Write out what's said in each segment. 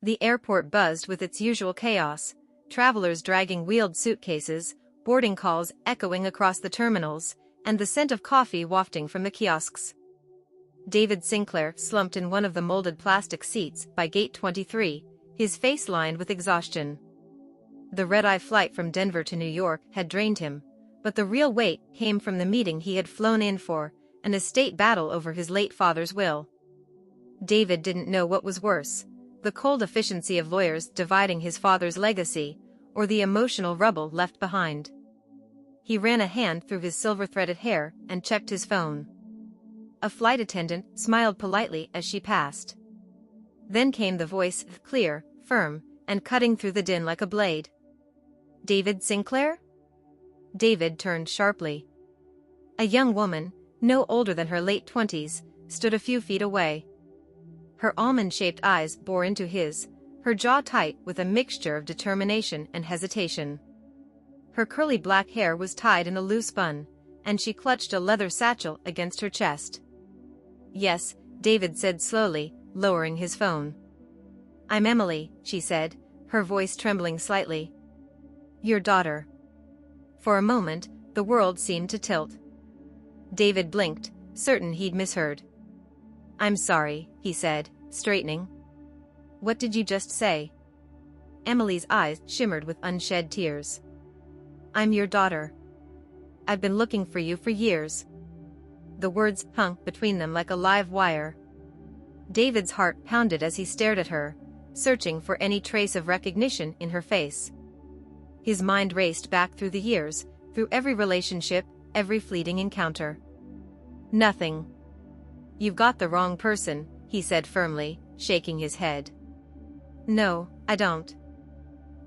The airport buzzed with its usual chaos, travelers dragging wheeled suitcases, boarding calls echoing across the terminals, and the scent of coffee wafting from the kiosks. David Sinclair slumped in one of the molded plastic seats by gate 23, his face lined with exhaustion. The red-eye flight from Denver to New York had drained him, but the real weight came from the meeting he had flown in for, an estate battle over his late father's will. David didn't know what was worse, the cold efficiency of lawyers dividing his father's legacy, or the emotional rubble left behind. He ran a hand through his silver-threaded hair and checked his phone. A flight attendant smiled politely as she passed. Then came the voice, clear, firm, and cutting through the din like a blade. "David Sinclair?" David turned sharply. A young woman, no older than her late 20s, stood a few feet away. Her almond-shaped eyes bore into his, her jaw tight with a mixture of determination and hesitation. Her curly black hair was tied in a loose bun, and she clutched a leather satchel against her chest. "Yes," David said slowly, lowering his phone. "I'm Emily," she said, her voice trembling slightly. "Your daughter." For a moment, the world seemed to tilt. David blinked, certain he'd misheard. "I'm sorry," he said, straightening. "What did you just say?" Emily's eyes shimmered with unshed tears. "I'm your daughter. I've been looking for you for years." The words hung between them like a live wire. David's heart pounded as he stared at her, searching for any trace of recognition in her face. His mind raced back through the years, through every relationship, every fleeting encounter. Nothing. "You've got the wrong person," he said firmly, shaking his head. "No, I don't."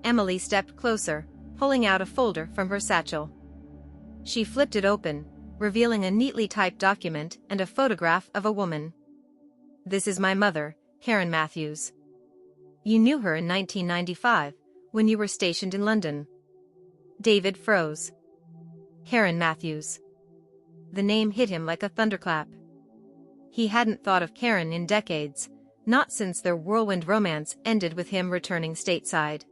Emily stepped closer, pulling out a folder from her satchel. She flipped it open, revealing a neatly typed document and a photograph of a woman. "This is my mother, Karen Matthews. You knew her in 1995, when you were stationed in London." David froze. Karen Matthews. The name hit him like a thunderclap. He hadn't thought of Karen in decades, not since their whirlwind romance ended with him returning stateside.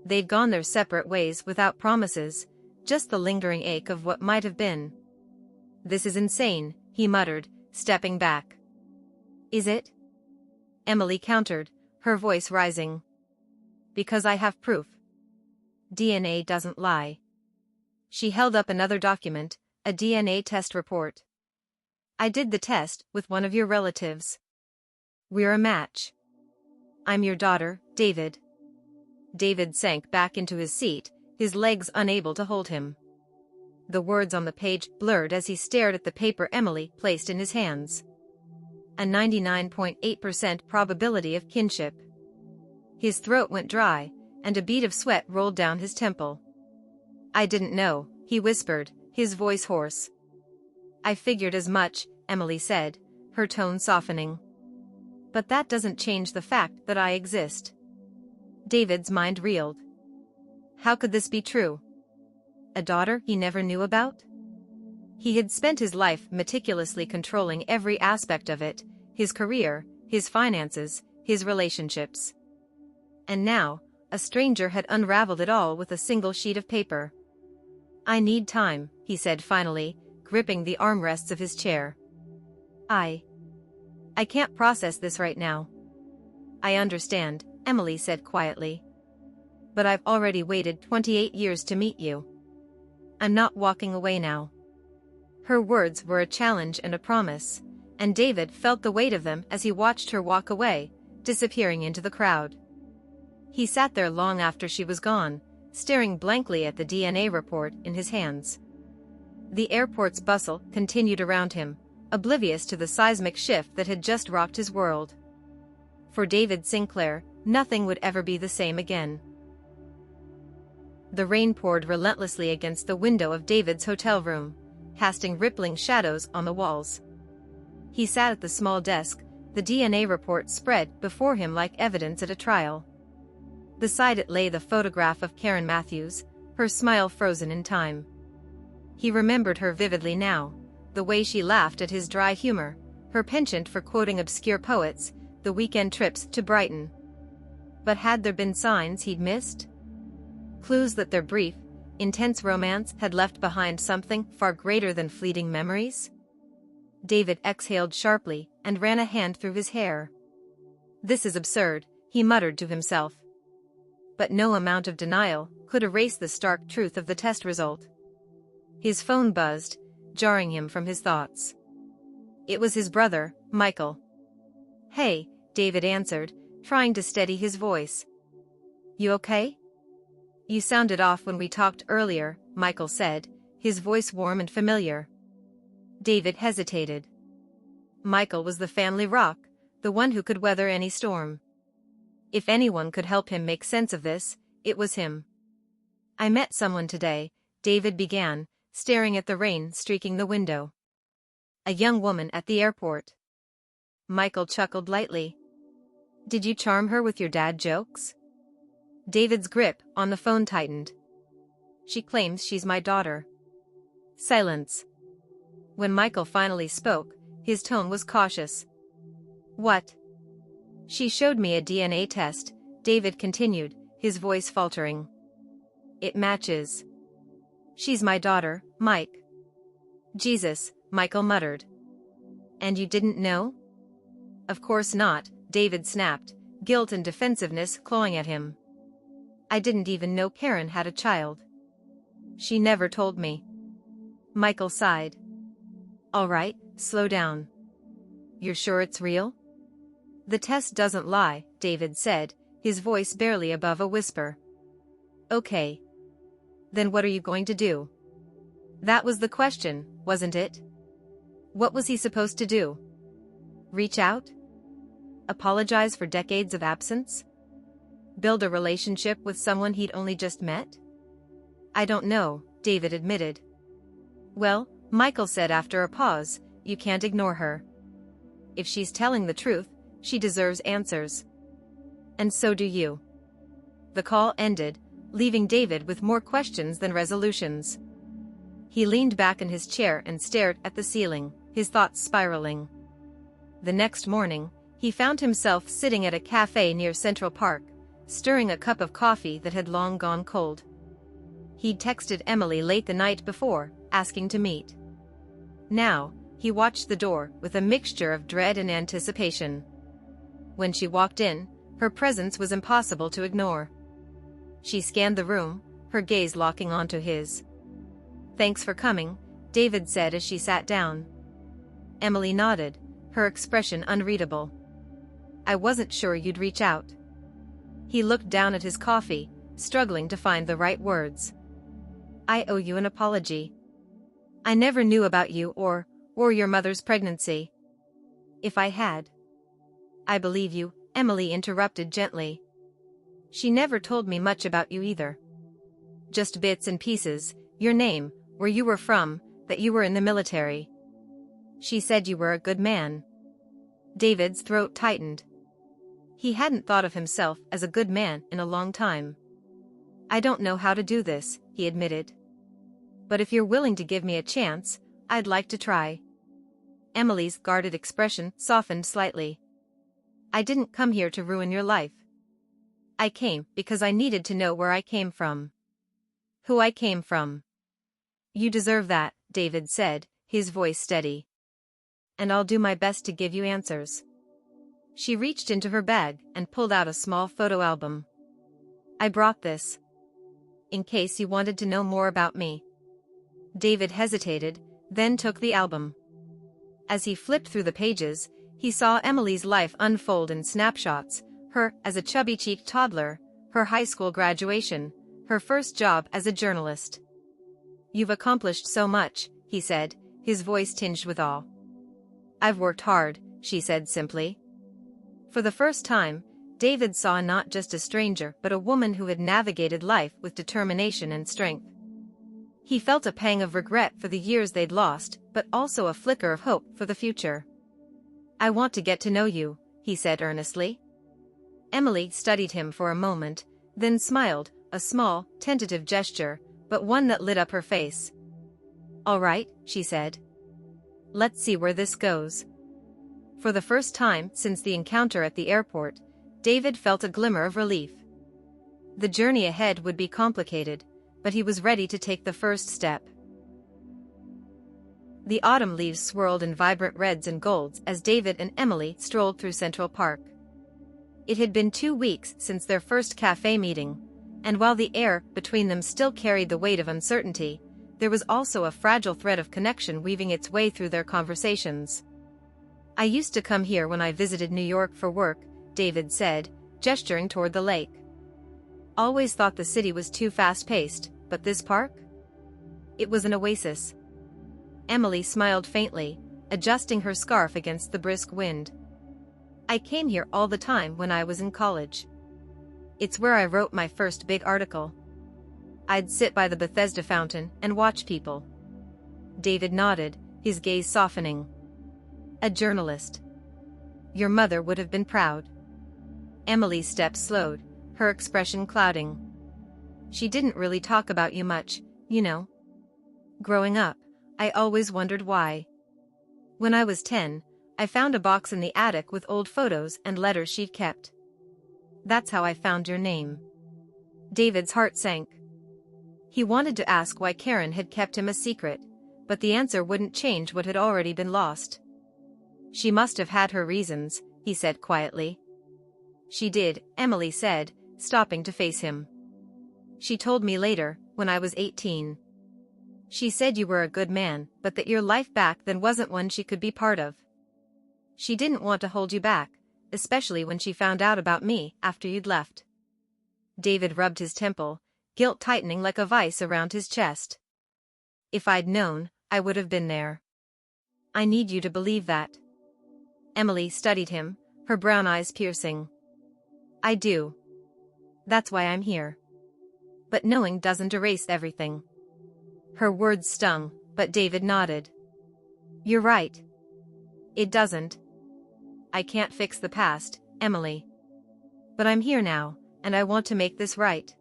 They'd gone their separate ways without promises, just the lingering ache of what might have been. "This is insane," he muttered, stepping back. "Is it?" Emily countered, her voice rising. "Because I have proof. DNA doesn't lie." She held up another document, a DNA test report. "I did the test with one of your relatives. We're a match. I'm your daughter, David." David sank back into his seat, his legs unable to hold him. The words on the page blurred as he stared at the paper Emily placed in his hands. A 99.8% probability of kinship. His throat went dry, and a bead of sweat rolled down his temple. "I didn't know," he whispered, his voice hoarse. "I figured as much," Emily said, her tone softening. "But that doesn't change the fact that I exist." David's mind reeled. How could this be true? A daughter he never knew about? He had spent his life meticulously controlling every aspect of it, his career, his finances, his relationships. And now, a stranger had unraveled it all with a single sheet of paper. "I need time," he said finally, gripping the armrests of his chair. I can't process this right now." "I understand," Emily said quietly. "But I've already waited 28 years to meet you. I'm not walking away now." Her words were a challenge and a promise, and David felt the weight of them as he watched her walk away, disappearing into the crowd. He sat there long after she was gone, staring blankly at the DNA report in his hands. The airport's bustle continued around him, oblivious to the seismic shift that had just rocked his world. For David Sinclair, nothing would ever be the same again. The rain poured relentlessly against the window of David's hotel room, casting rippling shadows on the walls. He sat at the small desk, the DNA report spread before him like evidence at a trial. Beside it lay the photograph of Karen Matthews, her smile frozen in time. He remembered her vividly now, the way she laughed at his dry humor, her penchant for quoting obscure poets, the weekend trips to Brighton. But had there been signs he'd missed? Clues that their brief, intense romance had left behind something far greater than fleeting memories? David exhaled sharply and ran a hand through his hair. "This is absurd," he muttered to himself. But no amount of denial could erase the stark truth of the test result. His phone buzzed, jarring him from his thoughts. It was his brother, Michael. "Hey," David answered, trying to steady his voice. "You okay?" "You sounded off when we talked earlier," Michael said, his voice warm and familiar. David hesitated. Michael was the family rock, the one who could weather any storm. If anyone could help him make sense of this, it was him. "I met someone today," David began, staring at the rain streaking the window. "A young woman at the airport." Michael chuckled lightly. "Did you charm her with your dad jokes?" David's grip on the phone tightened. "She claims she's my daughter." Silence. When Michael finally spoke, his tone was cautious. "What?" "She showed me a DNA test," David continued, his voice faltering. "It matches. She's my daughter, Mike." "Jesus," Michael muttered. "And you didn't know?" "Of course not," David snapped, guilt and defensiveness clawing at him. "I didn't even know Karen had a child. She never told me." Michael sighed. "All right, slow down. You're sure it's real?" "The test doesn't lie," David said, his voice barely above a whisper. "Okay. Then what are you going to do?" That was the question, wasn't it? What was he supposed to do? Reach out? Apologize for decades of absence? Build a relationship with someone he'd only just met? "I don't know," David admitted. "Well," Michael said after a pause, "you can't ignore her. If she's telling the truth, she deserves answers. And so do you." The call ended, leaving David with more questions than resolutions. He leaned back in his chair and stared at the ceiling, his thoughts spiraling. The next morning, he found himself sitting at a cafe near Central Park, stirring a cup of coffee that had long gone cold. He'd texted Emily late the night before, asking to meet. Now, he watched the door with a mixture of dread and anticipation. When she walked in, her presence was impossible to ignore. She scanned the room, her gaze locking onto his. "Thanks for coming," David said as she sat down. Emily nodded, her expression unreadable. "I wasn't sure you'd reach out." He looked down at his coffee, struggling to find the right words. "I owe you an apology. I never knew about you or your mother's pregnancy. If I had." "I believe you," Emily interrupted gently. "She never told me much about you either. Just bits and pieces, your name, where you were from, that you were in the military. She said you were a good man." David's throat tightened. He hadn't thought of himself as a good man in a long time. "I don't know how to do this," he admitted. "But if you're willing to give me a chance, I'd like to try." Emily's guarded expression softened slightly. "I didn't come here to ruin your life. I came because I needed to know where I came from. Who I came from." "You deserve that," David said, his voice steady. "And I'll do my best to give you answers." She reached into her bag and pulled out a small photo album. "I brought this in case you wanted to know more about me." David hesitated, then took the album. As he flipped through the pages, he saw Emily's life unfold in snapshots, her as a chubby-cheeked toddler, her high school graduation, her first job as a journalist. "You've accomplished so much," he said, his voice tinged with awe. "I've worked hard," she said simply. For the first time, David saw not just a stranger but a woman who had navigated life with determination and strength. He felt a pang of regret for the years they'd lost, but also a flicker of hope for the future. "I want to get to know you," he said earnestly. Emily studied him for a moment, then smiled, a small, tentative gesture, but one that lit up her face. "All right," she said. "Let's see where this goes." For the first time since the encounter at the airport, David felt a glimmer of relief. The journey ahead would be complicated, but he was ready to take the first step. The autumn leaves swirled in vibrant reds and golds as David and Emily strolled through Central Park. It had been 2 weeks since their first cafe meeting, and while the air between them still carried the weight of uncertainty, there was also a fragile thread of connection weaving its way through their conversations. "I used to come here when I visited New York for work," David said, gesturing toward the lake. "Always thought the city was too fast-paced, but this park? It was an oasis." Emily smiled faintly, adjusting her scarf against the brisk wind. "I came here all the time when I was in college. It's where I wrote my first big article. I'd sit by the Bethesda fountain and watch people." David nodded, his gaze softening. "A journalist. Your mother would have been proud." Emily's steps slowed, her expression clouding. "She didn't really talk about you much, you know. Growing up, I always wondered why. When I was 10, I found a box in the attic with old photos and letters she'd kept. That's how I found your name." David's heart sank. He wanted to ask why Karen had kept him a secret, but the answer wouldn't change what had already been lost. "She must have had her reasons," he said quietly. "She did," Emily said, stopping to face him. "She told me later, when I was 18. She said you were a good man, but that your life back then wasn't one she could be part of. She didn't want to hold you back, especially when she found out about me after you'd left." David rubbed his temple, guilt tightening like a vice around his chest. "If I'd known, I would have been there. I need you to believe that." Emily studied him, her brown eyes piercing. "I do. That's why I'm here. But knowing doesn't erase everything." Her words stung, but David nodded. "You're right. It doesn't. I can't fix the past, Emily. But I'm here now, and I want to make this right.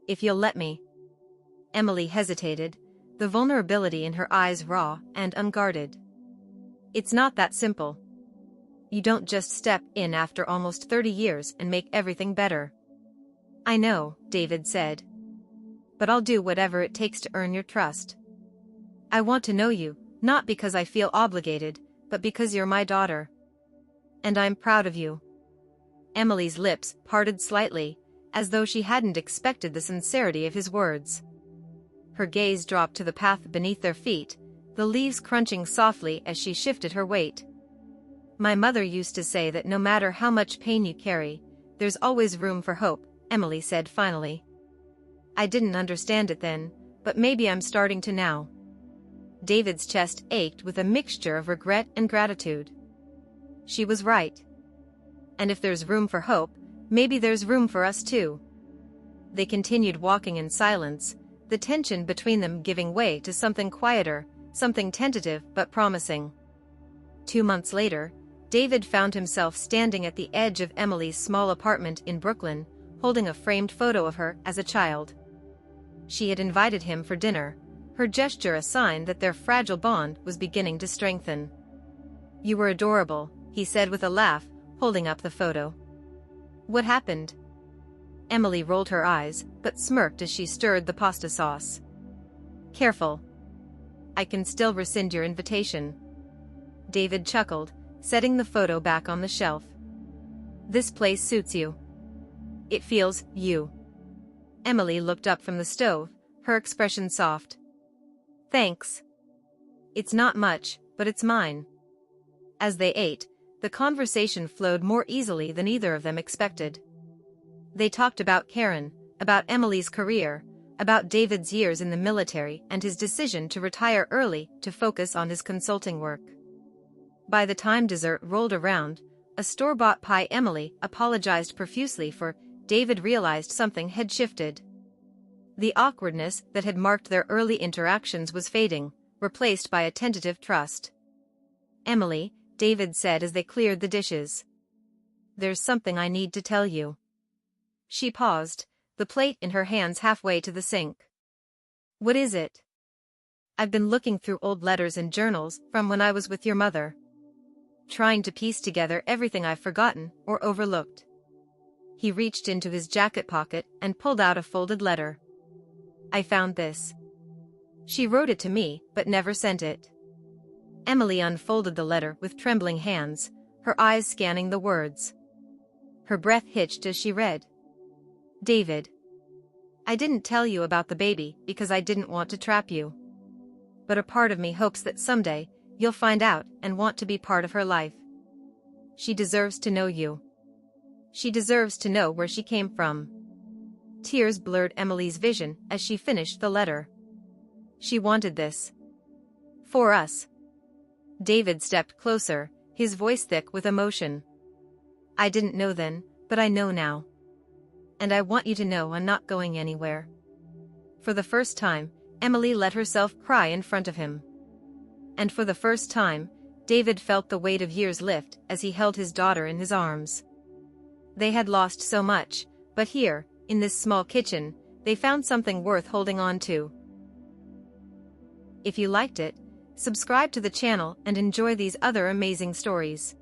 If you'll let me." Emily hesitated, the vulnerability in her eyes raw and unguarded. "It's not that simple. You don't just step in after almost 30 years and make everything better." "I know," David said. "But I'll do whatever it takes to earn your trust. I want to know you, not because I feel obligated, but because you're my daughter. And I'm proud of you." Emily's lips parted slightly, as though she hadn't expected the sincerity of his words. Her gaze dropped to the path beneath their feet, the leaves crunching softly as she shifted her weight. "My mother used to say that no matter how much pain you carry, there's always room for hope," Emily said finally. "I didn't understand it then, but maybe I'm starting to now." David's chest ached with a mixture of regret and gratitude. She was right. And if there's room for hope, maybe there's room for us too. They continued walking in silence, the tension between them giving way to something quieter, something tentative but promising. 2 months later, David found himself standing at the edge of Emily's small apartment in Brooklyn, holding a framed photo of her as a child. She had invited him for dinner, her gesture a sign that their fragile bond was beginning to strengthen. "You were adorable," he said with a laugh, holding up the photo. "What happened?" Emily rolled her eyes, but smirked as she stirred the pasta sauce. "Careful. I can still rescind your invitation." David chuckled, setting the photo back on the shelf. "This place suits you. It feels you." Emily looked up from the stove, her expression soft. "Thanks. It's not much, but it's mine." As they ate, the conversation flowed more easily than either of them expected. They talked about Karen, about Emily's career, about David's years in the military and his decision to retire early to focus on his consulting work. By the time dessert rolled around, a store-bought pie Emily apologized profusely for, David realized something had shifted. The awkwardness that had marked their early interactions was fading, replaced by a tentative trust. "Emily," David said as they cleared the dishes. "There's something I need to tell you." She paused, the plate in her hands halfway to the sink. "What is it?" "I've been looking through old letters and journals from when I was with your mother. Trying to piece together everything I've forgotten or overlooked. He reached into his jacket pocket and pulled out a folded letter. "I found this. She wrote it to me, but never sent it." Emily unfolded the letter with trembling hands, her eyes scanning the words. Her breath hitched as she read. "David, I didn't tell you about the baby because I didn't want to trap you. But a part of me hopes that someday, you'll find out and want to be part of her life. She deserves to know you. She deserves to know where she came from." Tears blurred Emily's vision as she finished the letter. She wanted this. For us. David stepped closer, his voice thick with emotion. "I didn't know then, but I know now. And I want you to know I'm not going anywhere." For the first time, Emily let herself cry in front of him. And for the first time, David felt the weight of years lift as he held his daughter in his arms. They had lost so much, but here, in this small kitchen, they found something worth holding on to. If you liked it, subscribe to the channel and enjoy these other amazing stories.